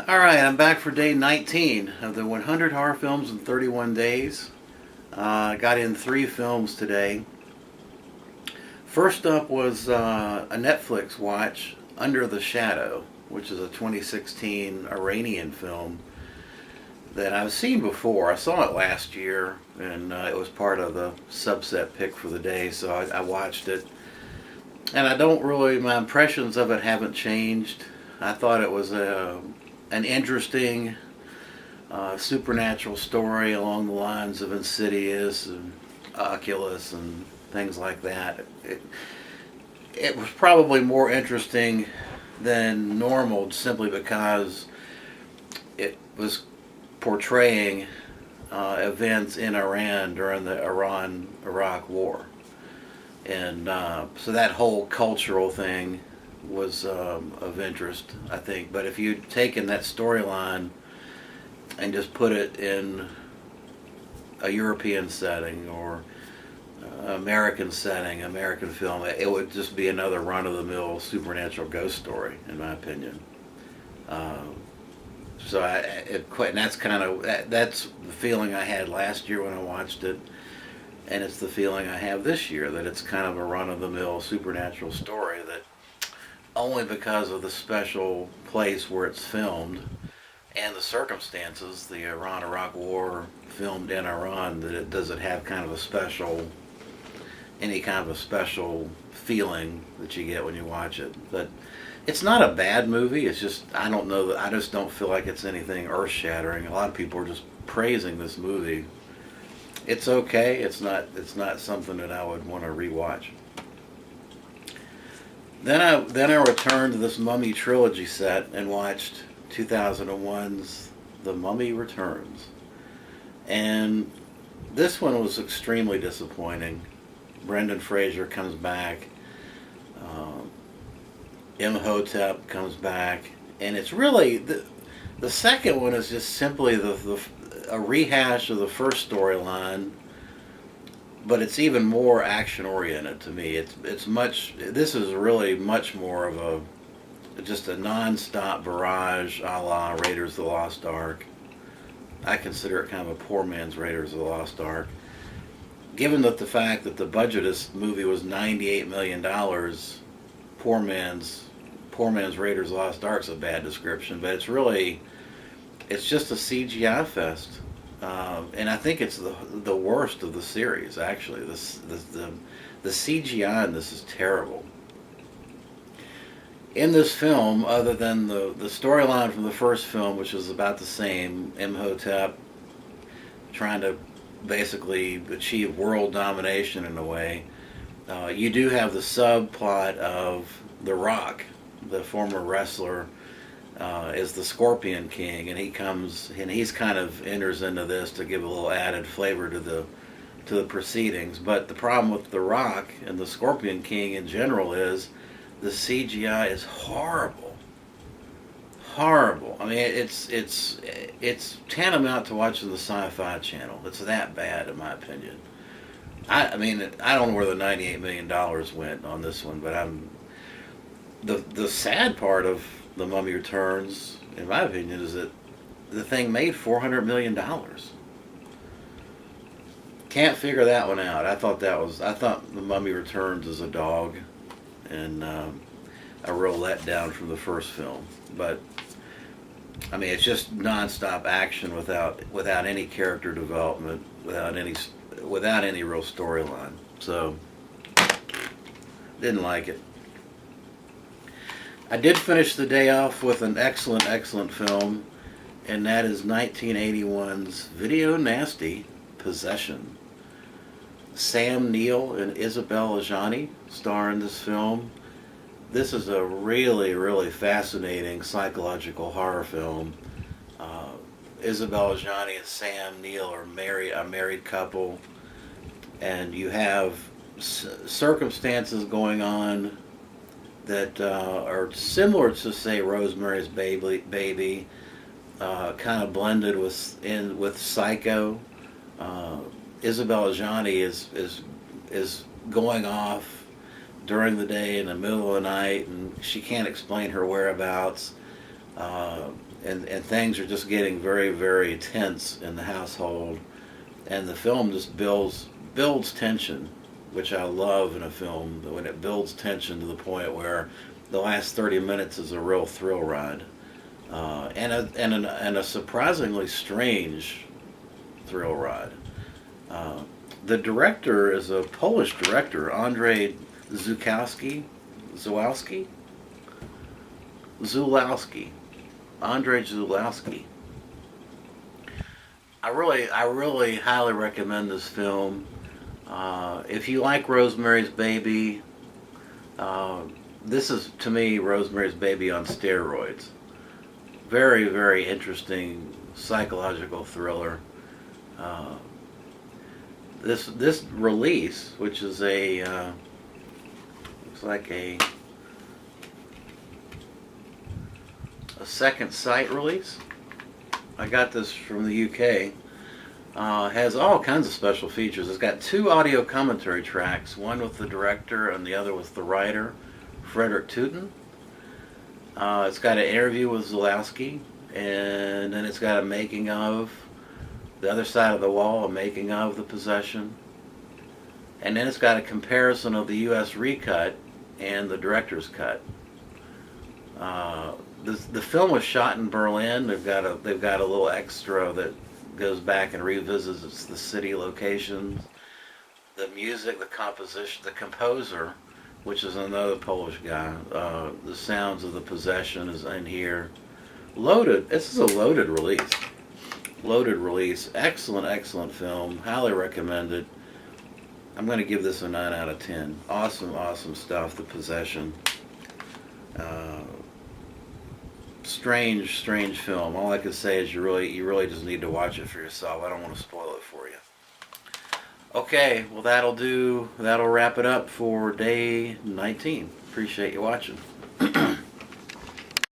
All right, I'm back for day 19 of the 100 horror films in 31 days. I got in 3 films today. First up was a Netflix watch, Under the Shadow, which is a 2016 Iranian film that I've seen before. I saw it last year, and it was part of the subset pick for the day, so I watched it. And my impressions of it haven't changed. I thought it was an interesting supernatural story along the lines of Insidious and Oculus and things like that. It was probably more interesting than normal simply because it was portraying events in Iran during the Iran-Iraq War. And so that whole cultural thing was of interest, I think. But if you'd taken that storyline and just put it in a European setting or American setting, American film, it would just be another run-of-the-mill supernatural ghost story, in my opinion. And that's the feeling I had last year when I watched it, and it's the feeling I have this year, that it's kind of a run-of-the-mill supernatural story that only because of the special place where it's filmed and the circumstances, the Iran-Iraq War filmed in Iran, does it have any kind of a special feeling that you get when you watch it. But it's not a bad movie. It's just, I just don't feel like it's anything earth-shattering. A lot of people are just praising this movie. It's okay. It's not something that I would want to rewatch. Then I returned to this Mummy trilogy set and watched 2001's The Mummy Returns. And this one was extremely disappointing. Brendan Fraser comes back. Imhotep comes back. And it's really, the second one is just simply a rehash of the first storyline, but it's even more action oriented to me. This is really much more of just a non-stop barrage a la Raiders of the Lost Ark. I consider it kind of a poor man's Raiders of the Lost Ark. Given the fact that the budget of this movie was $98 million, poor man's Raiders of the Lost Ark's a bad description, but it's just a CGI fest. And I think it's the worst of the series, actually. The CGI in this is terrible. In this film, other than the storyline from the first film, which is about the same, Imhotep trying to basically achieve world domination in a way, you do have the subplot of The Rock, the former wrestler, is the Scorpion King, and he's kind of enters into this to give a little added flavor to the proceedings. But the problem with The Rock and the Scorpion King in general is the CGI is horrible. I mean, it's tantamount to watching the Sci-Fi Channel. It's that bad, in my opinion. I mean, I don't know where the $98 million went on this one, but the sad part of The Mummy Returns, in my opinion, is that the thing made $400 million. Can't figure that one out. I thought The Mummy Returns is a dog, and a real letdown from the first film. But I mean, it's just nonstop action without any character development, without any real storyline. So didn't like it. I did finish the day off with an excellent film, and that is 1981's Video Nasty Possession. Sam Neill and Isabelle Adjani star in this film. This is a really, really fascinating psychological horror film. Isabelle Adjani and Sam Neill are a married couple, and you have circumstances going on that are similar to, say, Rosemary's Baby, kind of blended with Psycho. Isabelle Adjani is going off during the day in the middle of the night, and she can't explain her whereabouts. and things are just getting very, very tense in the household, and the film just builds tension, which I love in a film, when it builds tension to the point where the last 30 minutes is a real thrill ride, and a surprisingly strange thrill ride. The director is a Polish director, Andrzej Zulawski. Zulawski? Zulawski. Andrzej Zulawski. I really highly recommend this film. If you like Rosemary's Baby, this is, to me, Rosemary's Baby on steroids. Very, very interesting psychological thriller. This release, which is looks like a second sight release. I got this from the UK. Has all kinds of special features. It's got 2 audio commentary tracks, one with the director and the other with the writer, Frederick Tooten. It's got an interview with Zulawski, and then it's got a making of, the other side of the wall, a making of The Possession. And then it's got a comparison of the US recut and the director's cut. The film was shot in Berlin. They've got a little extra that goes back and revisits the city locations. The music, the composition, the composer, which is another Polish guy. The sounds of The Possession is in here. Loaded. This is a loaded release. Loaded release. Excellent, excellent film. Highly recommended. I'm going to give this a 9 out of 10. Awesome, awesome stuff. The Possession. Strange film. All I can say is you really just need to watch it for yourself. I don't want to spoil it for you. Okay, well that'll wrap it up for day 19. Appreciate you watching.